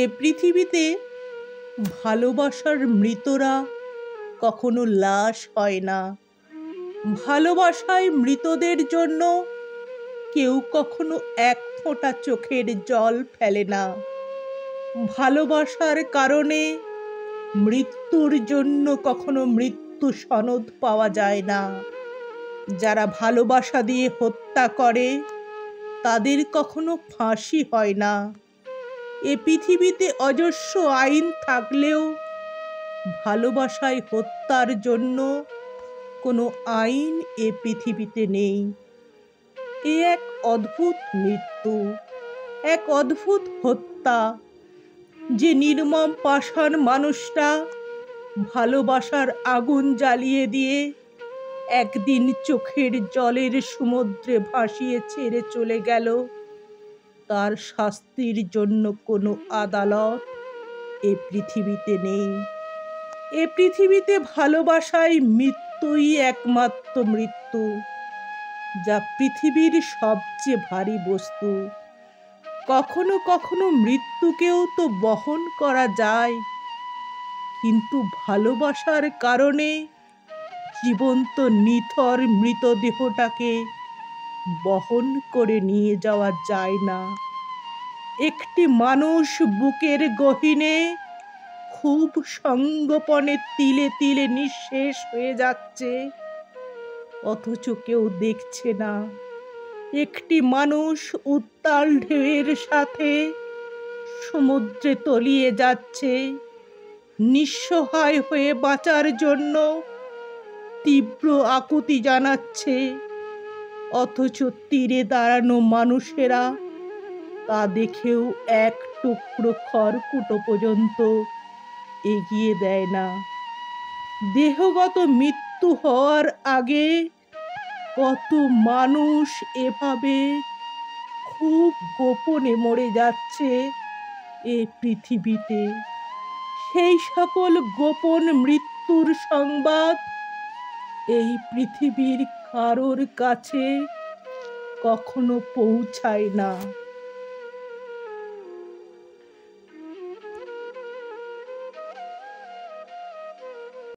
এ পৃথিবীতে ভালোবাসার মৃতরা কখনো লাশ হয় না। ভালোবাসায় মৃতদের জন্য কেউ কখনো এক ফোঁটা চোখের জল ফেলে না। ভালোবাসার কারণে মৃত্যুর জন্য কখনো মৃত্যু সনদ পাওয়া যায় না। যারা ভালোবাসা দিয়ে হত্যা করে তাদের কখনো ফাঁসি হয় না। এ পৃথিবীতে অজস্র আইন থাকলেও ভালোবাসায় হত্যার জন্য কোনো আইন এ পৃথিবীতে নেই। এ এক অদ্ভুত মৃত্যু, এক অদ্ভুত হত্যা, যে নির্মম পাষাণ মানুষটা ভালোবাসার আগুন জ্বালিয়ে দিয়ে একদিন চোখের জলের সমুদ্রে ভাসিয়ে ছেড়ে চলে গেল। তার শাস্তির জন্য কোনো আদালত এ পৃথিবীতে নেই। এ পৃথিবীতে ভালোবাসায় মৃত্যুই একমাত্র মৃত্যু, যা পৃথিবীর সবচেয়ে ভারী বস্তু। কখনো কখনো মৃত্যুকেও তো বহন করা যায়, কিন্তু ভালোবাসার কারণে জীবন্ত নিথর মৃতদেহটাকে বহন করে নিয়ে যাওয়া যায় না। একটি মানুষ বুকের গহীনে খুব সঙ্গোপনে তিলে তিলে নিঃশেষ হয়ে যাচ্ছে, অথচ কেউ দেখছে না। একটি মানুষ উত্তাল ঢেউয়ের সাথে সমুদ্রে তলিয়ে যাচ্ছে, নিঃসহায় হয়ে বাঁচার জন্য তীব্র আকুতি জানাচ্ছে, অথচ তীরে দাঁড়ানো মানুষেরা তা দেখেও এক টুকরো খড়কুটো পর্যন্ত এগিয়ে দেয় না। দেহগত মৃত্যু হওয়ার আগে কত মানুষ এভাবে খুব গোপনে মরে যাচ্ছে এ পৃথিবীতে। সেই সকল গোপন মৃত্যুর সংবাদ এই পৃথিবীর কারোর কাছে কখনো পৌঁছায় না।